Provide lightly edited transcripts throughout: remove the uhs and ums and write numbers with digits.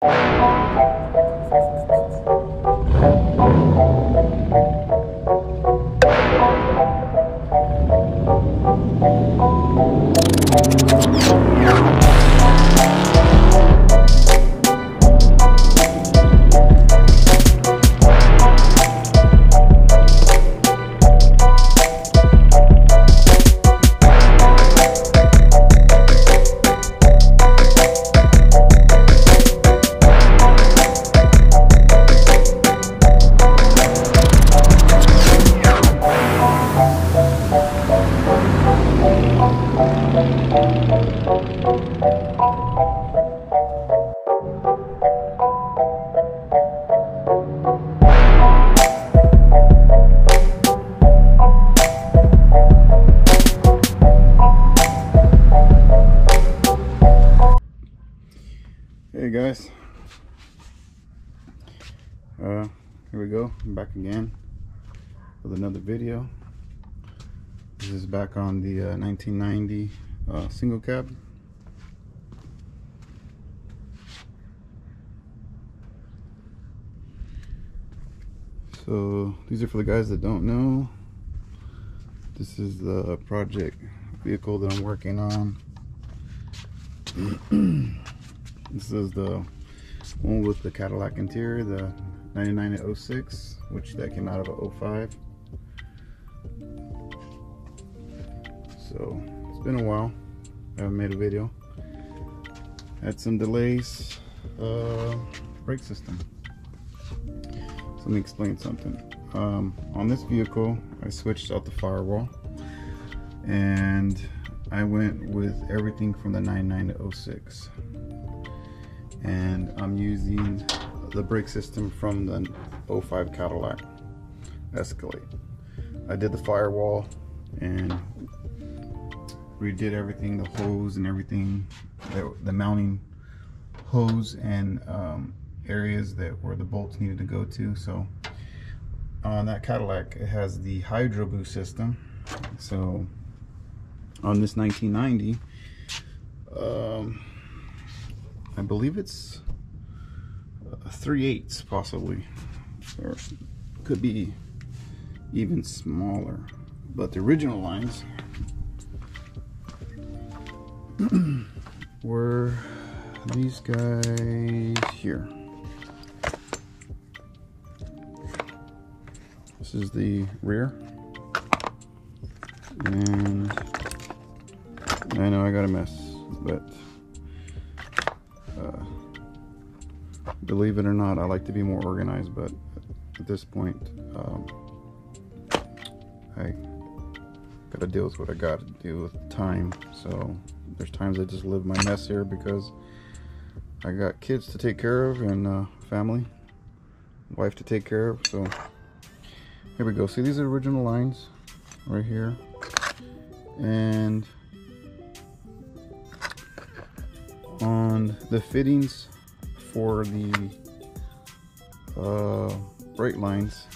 Hey guys, here we go. I'm back again with another video. This is back on the 1990 single cab. So these are for the guys that don't know. This is the project vehicle that I'm working on. This is the one with the Cadillac interior, the 99-06, which that came out of a 05. So it's been a while. I haven't made a video. Had some delays. Brake system. So let me explain something. On this vehicle, I switched out the firewall, and I went with everything from the 99-06. And I'm using the brake system from the 05 Cadillac Escalade. I did the firewall and redid everything, the hose and everything, the mounting hose and areas that where the bolts needed to go to. So on that Cadillac, it has the Hydro Boost system. So on this 1990, I believe it's 3/8 possibly, or could be even smaller, but the original lines were these guys here. This is the rear, and I know I got a mess, but believe it or not, I like to be more organized, but at this point, I gotta deal with what I gotta deal with time. So there's times I just live my mess here because I got kids to take care of and family, wife to take care of. So here we go. See, these are original lines right here, and on the fittings for the brake lines,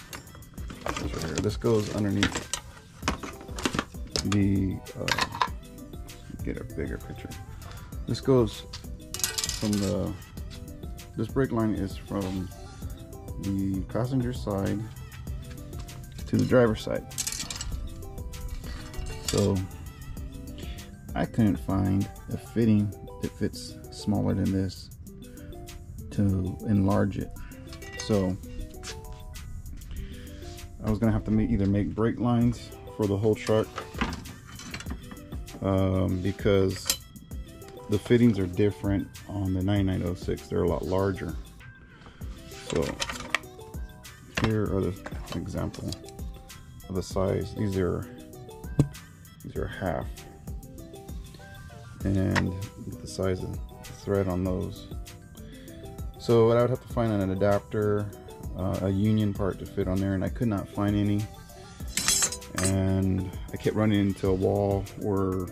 this goes underneath the get a bigger picture. This goes from this brake line is from the passenger side to the driver's side. So I couldn't find a fitting that fits smaller than this to enlarge it. So I was gonna have to either make brake lines for the whole truck, because the fittings are different on the 99-06. They're a lot larger. So here are the example of the size. These are half, and the size of the thread on those. So I would have to find an adapter, a union part to fit on there, and I could not find any. And I kept running into a wall where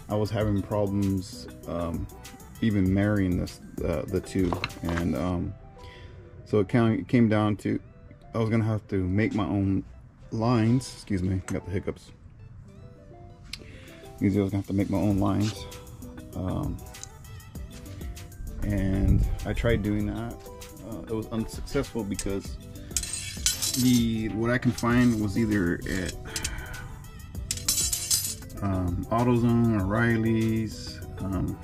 I was having problems even marrying the two. And so it came down to I was gonna have to make my own lines. Excuse me, got the hiccups. I was gonna have to make my own lines. and I tried doing that. It was unsuccessful because what I can find was either at AutoZone, O'Reilly's,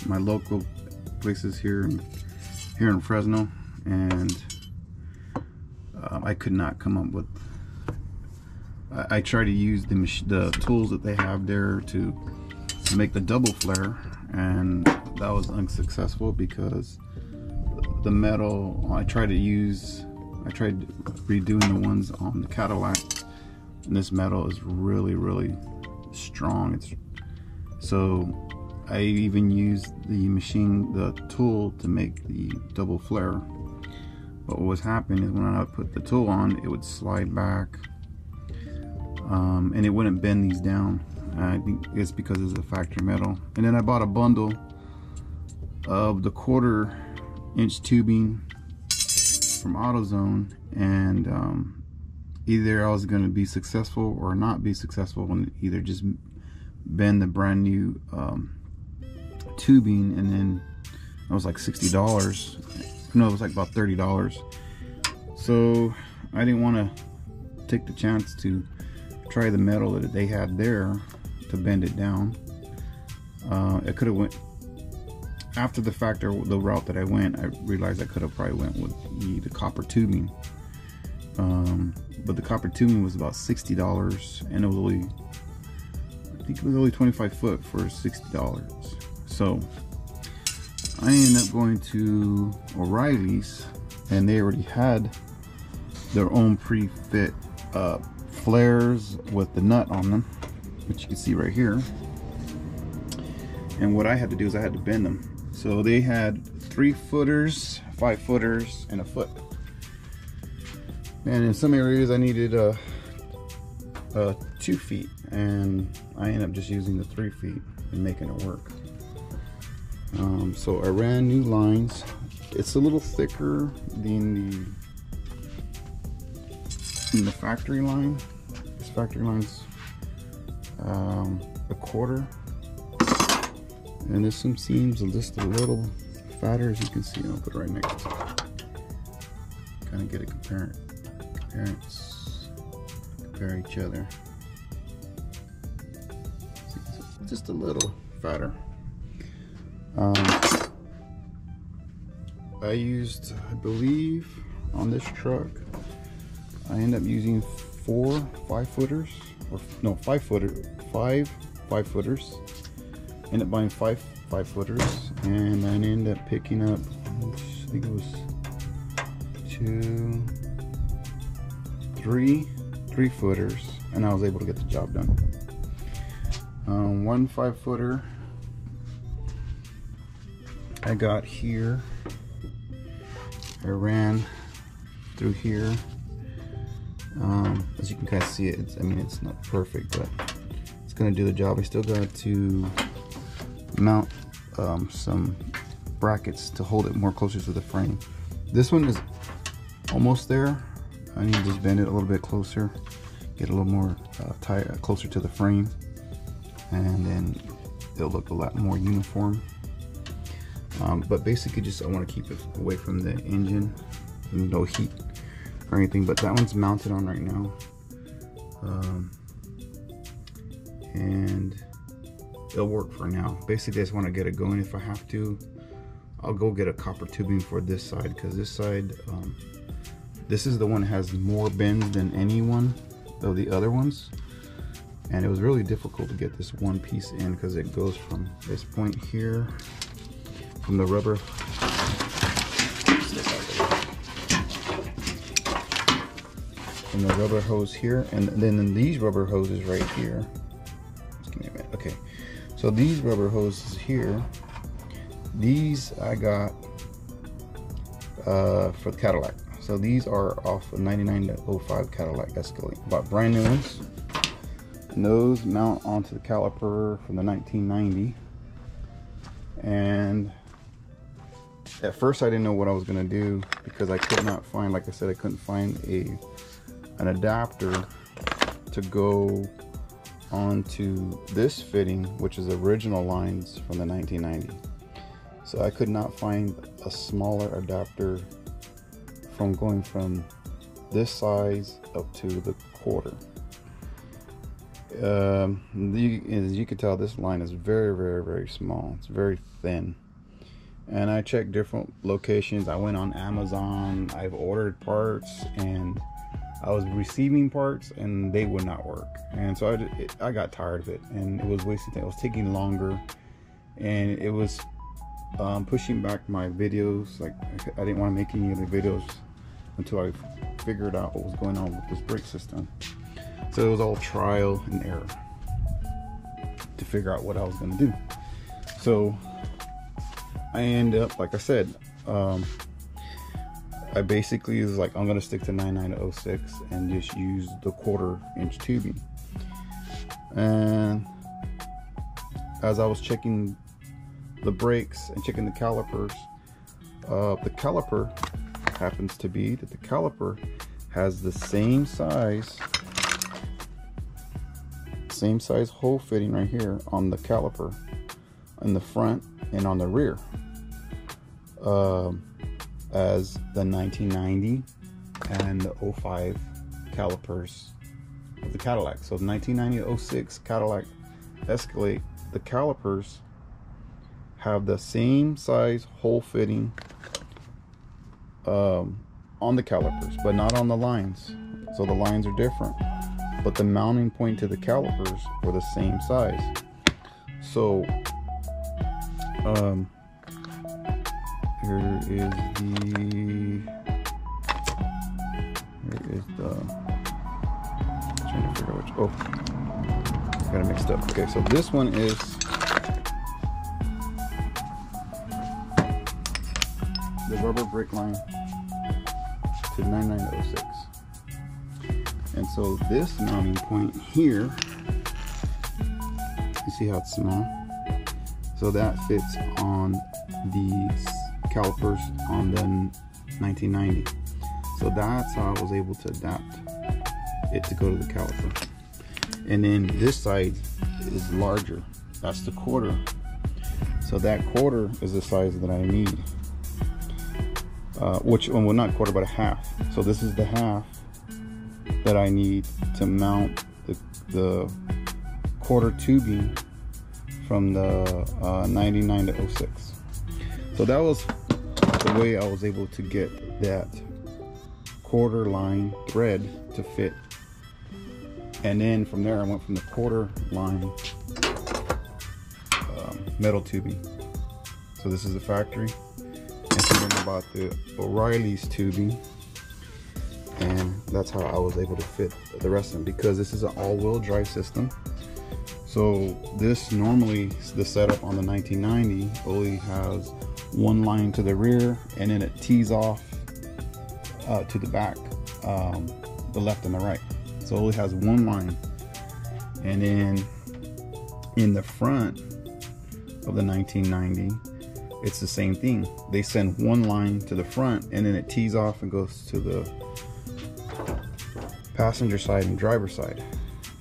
my local places here in Fresno, and I could not come up with. I tried to use the tools that they have there to make the double flare, and that was unsuccessful because the metal I tried redoing the ones on the Cadillac, and this metal is really strong. So I even used the tool to make the double flare, but what was happening is when I put the tool on, it would slide back, and it wouldn't bend these down. I think it's because it's a factory metal. And then I bought a bundle of the 1/4-inch tubing from AutoZone, and either I was going to be successful or not be successful, and either just bend the brand new tubing, and then it was like $60. No, it was like about $30. So I didn't want to take the chance to try the metal that they had there to bend it down. It could have went after the fact, or the route that I went. I realized I could have probably went with the copper tubing, but the copper tubing was about $60, and it was only, I think it was only 25 foot for $60. So I ended up going to O'Reilly's, and they already had their own pre-fit flares with the nut on them, which you can see right here. And what I had to do is I had to bend them. So they had 3-footers, 5-footers, and a foot. And in some areas I needed 2 feet, and I ended up just using the 3 feet and making it work. So I ran new lines. It's a little thicker than the factory line. This factory line's a 1/4, and there's some seams just a little fatter, as you can see. I'll put it right next to it. Kind of get a compare each other. Just a little fatter. I used, I believe, on this truck, I end up using 4 5-footers, or no, 5-footers. End up buying 5 5-footers, and I ended up picking up, I think it was 2, 3 3-footers, and I was able to get the job done. 1 5-footer I got here. I ran through here. As you can kind of see it, I mean, it's not perfect, but it's gonna do the job. I still got to mount some brackets to hold it more closer to the frame. This one is almost there. I need to just bend it a little bit closer, get a little more closer to the frame, and then it'll look a lot more uniform. But basically, just I want to keep it away from the engine, no heat or anything. But that one's mounted on right now, and it'll work for now. Basically, I just want to get it going. If I have to, I'll go get a copper tubing for this side, because this side, this is the one that has more bends than any one of the other ones, and it was really difficult to get this one piece in because it goes from this point here, from the rubber, hose here, and then these rubber hoses right here. Just give me a minute. Okay, so these rubber hoses here, these I got for the Cadillac. So these are off a 9905 Cadillac Escalade. Bought brand new ones, and those mount onto the caliper from the 1990. And at first I didn't know what I was gonna do, because I could not find, like I said, I couldn't find an adapter to go onto this fitting, which is original lines from the 1990. So I could not find a smaller adapter from going from this size up to the quarter. As you can tell, this line is very small. It's very thin. And I checked different locations. I went on Amazon. I've ordered parts, and I was receiving parts, and they would not work. And so I got tired of it, and it was wasting time. It was taking longer, and it was pushing back my videos. Like, I didn't want to make any other videos until I figured out what was going on with this brake system. So it was all trial and error to figure out what I was going to do. So I end up, like I said, I basically was like, I'm going to stick to 9906 and just use the 1/4 inch tubing. And as I was checking the brakes and checking the calipers, the caliper happens to be that the caliper has the same size hole fitting right here on the caliper in the front and on the rear as the 1990 and the 05 calipers of the Cadillac. So the 1990-06 Cadillac Escalade, the calipers have the same size hole fitting on the calipers, but not on the lines. So the lines are different, but the mounting point to the calipers are the same size. So here is the trying to figure out which, oh, got it mixed up. Okay, so this one is the rubber brake line to 9906. And so this mounting point here, you see how it's small? So that fits on these calipers on the 1990. So that's how I was able to adapt it to go to the caliper. And then this side is larger. That's the 1/4. So that 1/4 is the size that I need. Which, well, not 1/4, but a half. So this is the half that I need to mount the 1/4 tubing from the 99 to 06. So that was the way I was able to get that 1/4 line thread to fit. And then from there I went from the 1/4 line metal tubing. So this is the factory. And then I bought the O'Reilly's tubing, and that's how I was able to fit the rest of them, because this is an all-wheel drive system. So this normally, the setup on the 1990 only has one line to the rear, and then it tees off to the back, the left and the right. So it only has one line. And then in the front of the 1990, it's the same thing. They send one line to the front, and then it tees off and goes to the passenger side and driver side,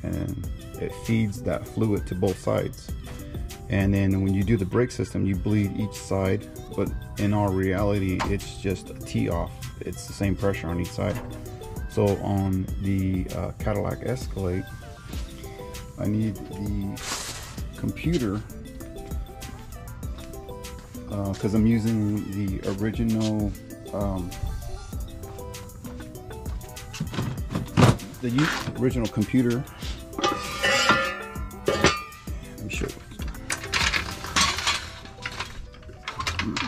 and it feeds that fluid to both sides. And then when you do the brake system, you bleed each side, but in all reality, it's just a tee off. It's the same pressure on each side. So on the Cadillac Escalade, I need the computer, because I'm using the original original computer. Let me show you.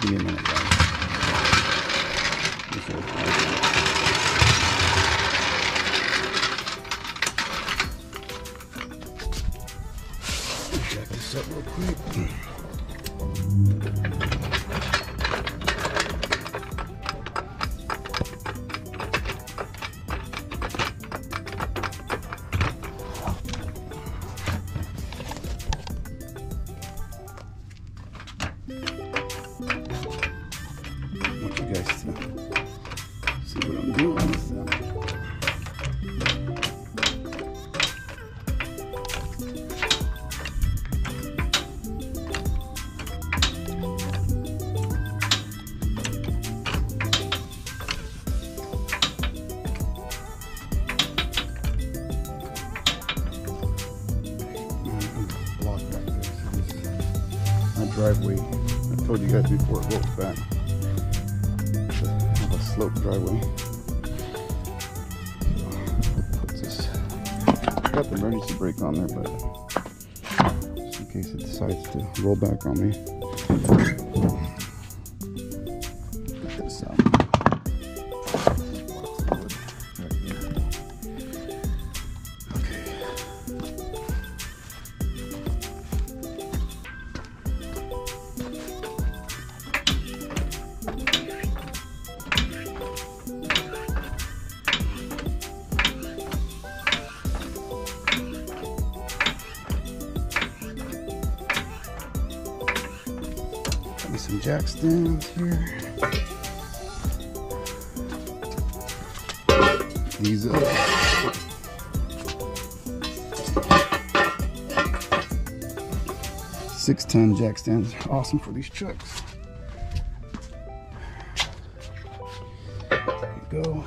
Give me a minute, guys. Check this up real quick. driveway. I told you guys before it rolls back. It's a slope driveway. I got the emergency brake on there, but just in case it decides to roll back on me. Put this out. Okay. Some jack stands here. These are 6-ton jack stands. Awesome for these trucks. There you go.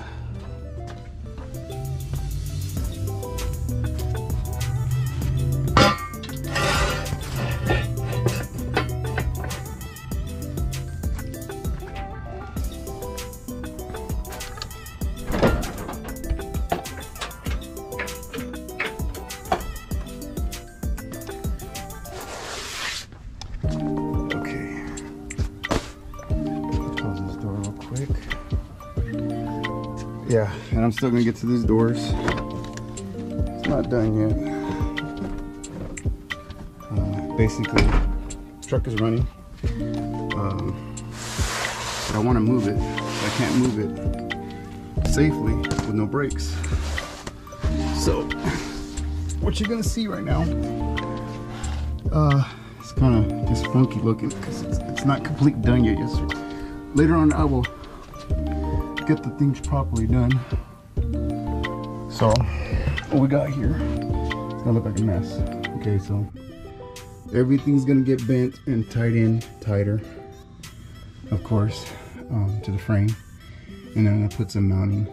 Yeah, and I'm still gonna get to these doors. It's not done yet. Basically, truck is running. But I want to move it. I can't move it safely with no brakes. So, what you're gonna see right now, it's kind of just funky looking because it's not completely done yet. Later on, I will get the things properly done. So what we got here, it's gonna look like a mess. Okay, so everything's gonna get bent and tied in tighter, of course, to the frame, and then I'm gonna put some mounting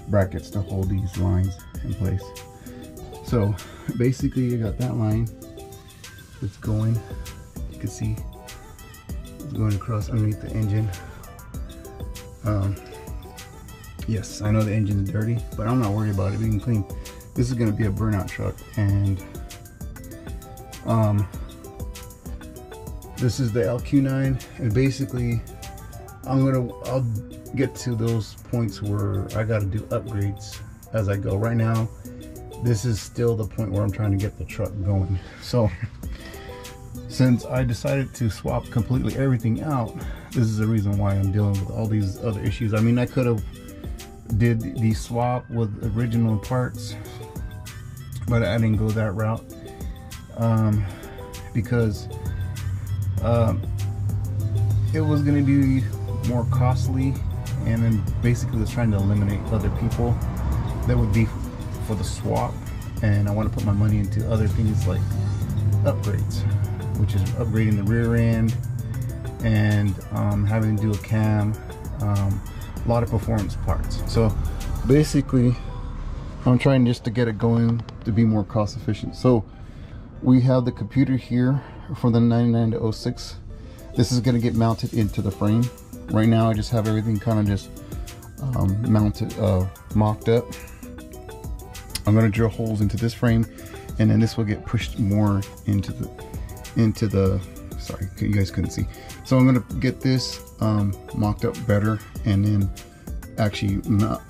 brackets to hold these lines in place. So basically I got that line that's going, you can see going across underneath the engine. Yes, I know the engine is dirty, but I'm not worried about it. We can clean. This is going to be a burnout truck, and this is the LQ9, and basically I'll get to those points where I got to do upgrades as I go. Right now, this is still the point where I'm trying to get the truck going. So since I decided to swap completely everything out, this is the reason why I'm dealing with all these other issues. I mean, I could have did the swap with original parts, but I didn't go that route because it was going to be more costly, and then basically was trying to eliminate other people that would be for the swap, and I want to put my money into other things like upgrades, which is upgrading the rear end and having to do a cam, a lot of performance parts. So basically I'm trying just to get it going to be more cost efficient. So we have the computer here for the 99 to 06. This is going to get mounted into the frame. Right now I just have everything kind of just mounted, mocked up. I'm going to drill holes into this frame, and then this will get pushed more into the sorry, you guys couldn't see. So I'm going to get this mocked up better, and then actually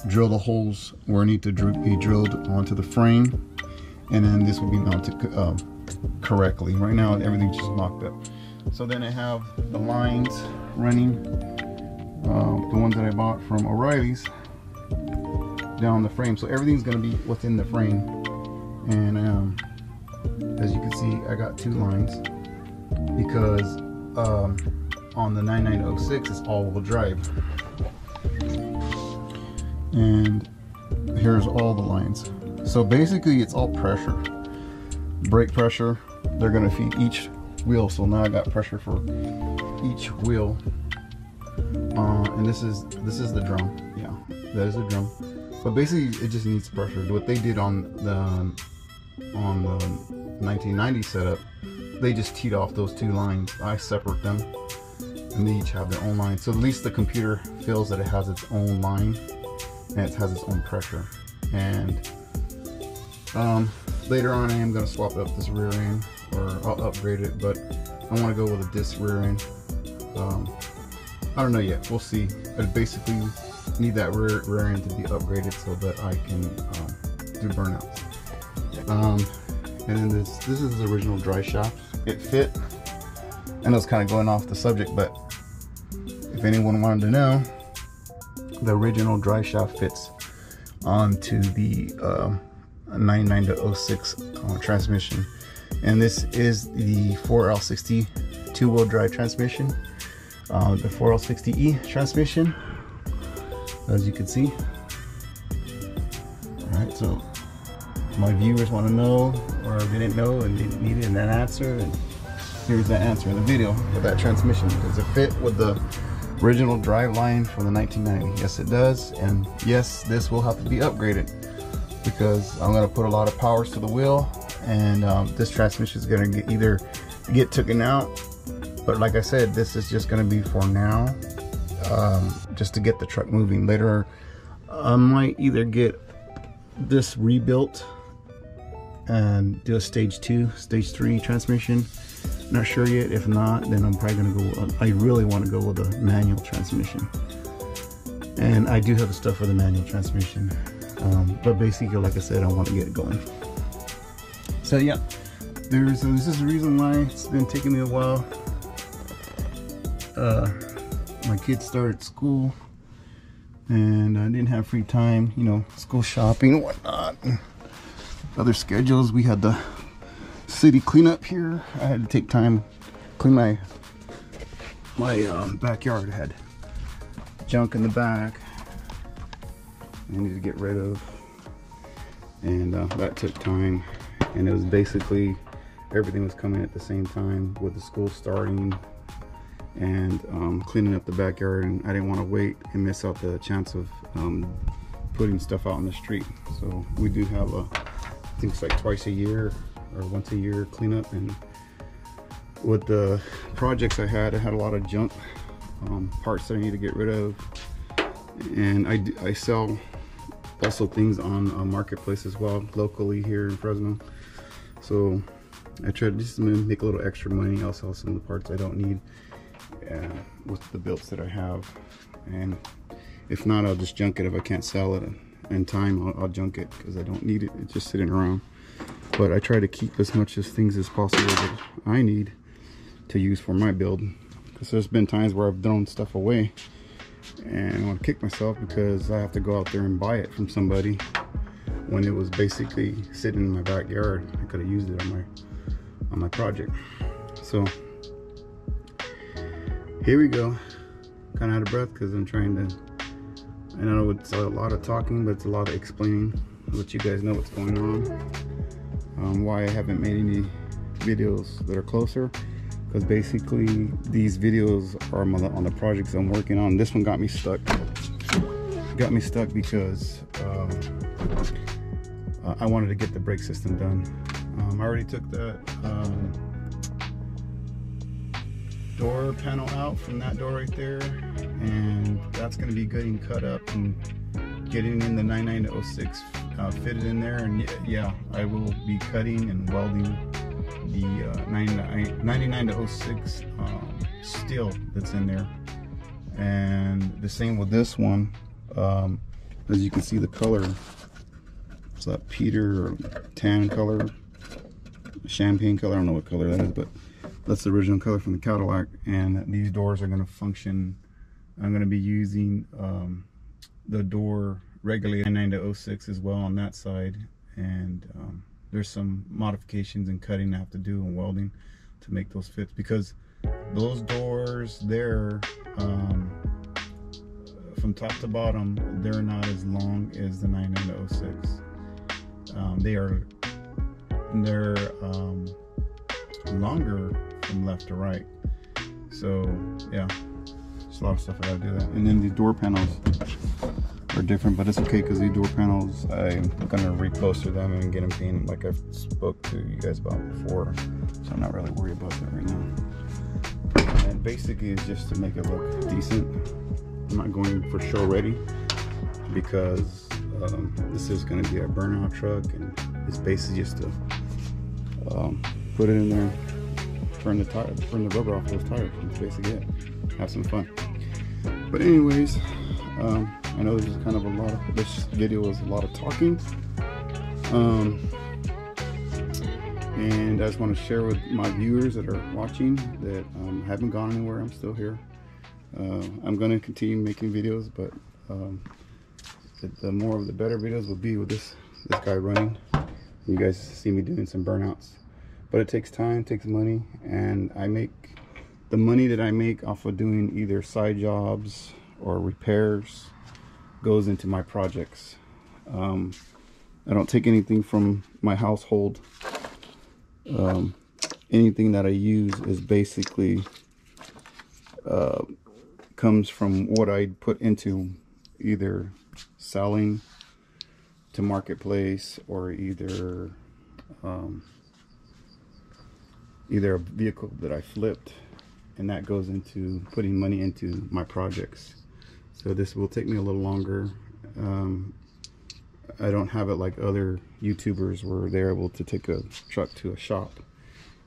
drill the holes where I need to be drilled onto the frame, and then this will be mounted correctly. Right now everything's just mocked up. So then I have the lines running, the ones that I bought from O'Reilly's, down the frame. So everything's going to be within the frame, and as you can see, I got 2 lines because on the 9906 it's all-wheel drive, and here's all the lines. So basically it's all pressure, brake pressure. They're going to feed each wheel, so now I got pressure for each wheel, and this is the drum. Yeah, that is a drum. But basically it just needs pressure. What they did on the 1990 setup, they just teed off those two lines. I separate them, and they each have their own line. So at least the computer feels that it has its own line and it has its own pressure. And later on, I am going to swap up this rear end, or I'll upgrade it, but I want to go with a disc rear end. I don't know yet. We'll see. I basically need that rear end to be upgraded so that I can do burnouts. And then this is the original dry shaft. It fit. I know it's kind of going off the subject, but if anyone wanted to know, the original dry shaft fits onto the 99-06 transmission. And this is the 4L60 two-wheel drive transmission, the 4L60E transmission, as you can see. Alright, so my viewers want to know, or they didn't know and they needed an answer, and here's the answer in the video for that transmission. Does it fit with the original drive line from the 1990? Yes, it does. And yes, this will have to be upgraded because I'm going to put a lot of powers to the wheel, and this transmission is going to either get taken out, but like I said, this is just going to be for now, just to get the truck moving. Later I might either get this rebuilt and do a stage 2, stage 3 transmission. Not sure yet. If not, then I'm probably going to go, I really want to go with a manual transmission, and I do have the stuff for the manual transmission, but basically, like I said, I want to get it going. So yeah, this is the reason why it's been taking me a while. My kids started school and I didn't have free time, you know, school shopping and whatnot, and other schedules. We had the city cleanup here. I had to take time clean my backyard. I had junk in the back I needed to get rid of, and that took time. And it was basically everything was coming at the same time with the school starting and cleaning up the backyard, and I didn't want to wait and miss out the chance of putting stuff out in the street. So we do have I think it's like twice a year or once a year cleanup. And with the projects I had a lot of junk, parts that I need to get rid of, and I sell also things on Marketplace as well, locally here in Fresno. So I try to just make a little extra money. I'll sell some of the parts I don't need with the builds that I have, and if not, I'll just junk it. If I can't sell it in time, I'll junk it because I don't need it. It's just sitting around. But I try to keep as much as things as possible that I need to use for my build, because there's been times where I've thrown stuff away and I want to kick myself because I have to go out there and buy it from somebody when it was basically sitting in my backyard. I could have used it on my project. So here we go. Kind of out of breath because I'm trying to, I know it's a lot of talking, but it's a lot of explaining to let you guys know what's going on. Why I haven't made any videos that are closer, because basically these videos are on the projects I'm working on. This one got me stuck. Got me stuck because I wanted to get the brake system done. I already took that door panel out from that door right there, and that's going to be getting cut up and getting in the 99-06 fitted in there. And yeah, I will be cutting and welding the 99-06 steel that's in there, and the same with this one. As you can see, the color, it's that Peter or tan color, champagne color, I don't know what color that is, but that's the original color from the Cadillac. And these doors are going to function. I'm going to be using the door regulator 99-06 as well on that side, and there's some modifications and cutting I have to do and welding to make those fits, because those doors there, from top to bottom, they're not as long as the 99-06. They're longer from left to right. So yeah, there's a lot of stuff I gotta do that. And then the door panels are different, but it's okay because these door panels, I'm gonna reposter them and get them painted like I've spoke to you guys about before, so I'm not really worried about that right now. And basically it's just to make it look decent. I'm not going for show ready because this is going to be a burnout truck, and it's basically just to put it in there, turn the rubber off those tires. That's basically it. Have some fun. But anyways, I know this is kind of this video is a lot of talking, and I just want to share with my viewers that are watching that I haven't gone anywhere. I'm still here. I'm going to continue making videos, but the more of the better videos will be with this guy running. You guys see me doing some burnouts, but it takes time, takes money, and I make the money that I make off of doing either side jobs or repairs goes into my projects. I don't take anything from my household. Anything that I use is basically comes from what I put into either selling to marketplace or either a vehicle that I flipped, and that goes into putting money into my projects. So this will take me a little longer. I don't have it like other YouTubers where they're able to take a truck to a shop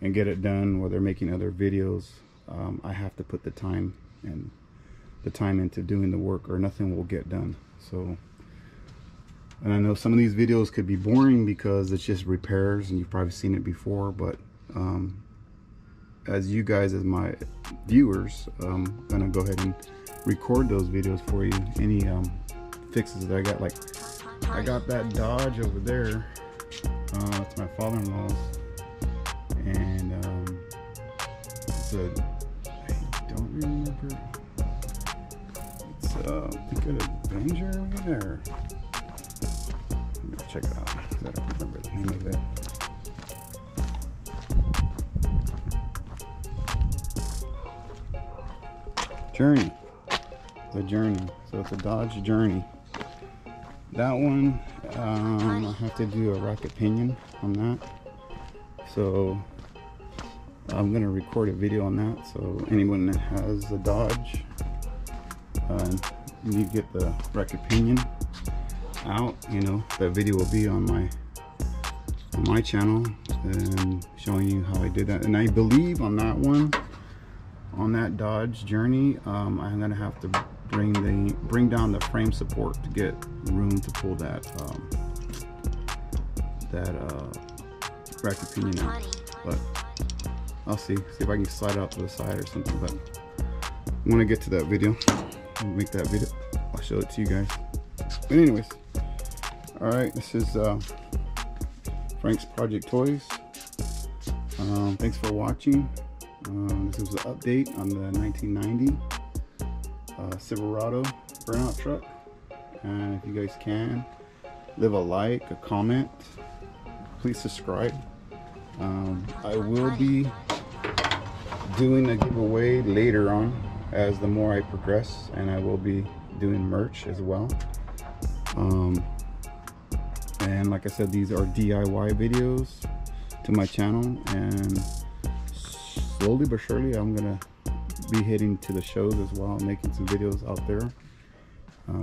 and get it done, where they're making other videos. I have to put the time into doing the work, or nothing will get done. So, and I know some of these videos could be boring because it's just repairs and you've probably seen it before, but as you guys, as my viewers, I'm gonna go ahead and record those videos for you. Any fixes that I got, like I got that Dodge over there. It's my father-in-law's, and it's a, I don't remember. It's I think an Avenger over there. Let me check it out. I don't remember the name of it. Journey. The Journey. So it's a Dodge Journey. That one, I have to do a rack pinion on that. So I'm gonna record a video on that. So anyone that has a Dodge, you get the rack pinion out. You know, that video will be on my channel and showing you how I did that. And I believe on that one, on that Dodge Journey, I'm gonna have to bring down the frame support to get room to pull that rack pinion out. But I'll see if I can slide out to the side or something. But when I get to that video, make that video, I'll show it to you guys. But anyways, all right, this is Frank's Project Toys. Thanks for watching. This was an update on the 1990 Silverado burnout truck. And if you guys can, leave a like, a comment, please subscribe. I will be doing a giveaway later on as the more I progress, and I will be doing merch as well. And like I said, these are DIY videos to my channel, and slowly but surely I'm gonna be heading to the shows as well, making some videos out there,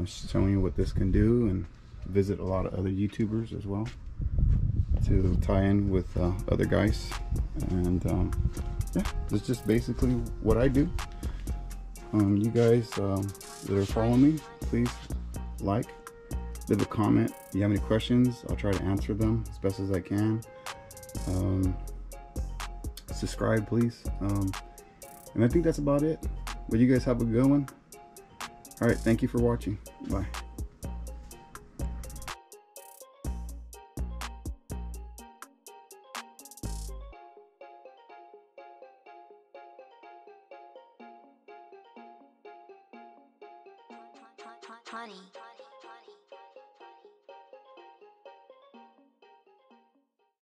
showing you what this can do, and visit a lot of other YouTubers as well to tie in with other guys. And yeah, it's just basically what I do. You guys that are following me, please like, leave a comment. If you have any questions, I'll try to answer them as best as I can. Subscribe, please. And I think that's about it. But you guys have a good one. All right, thank you for watching. Bye. Honey.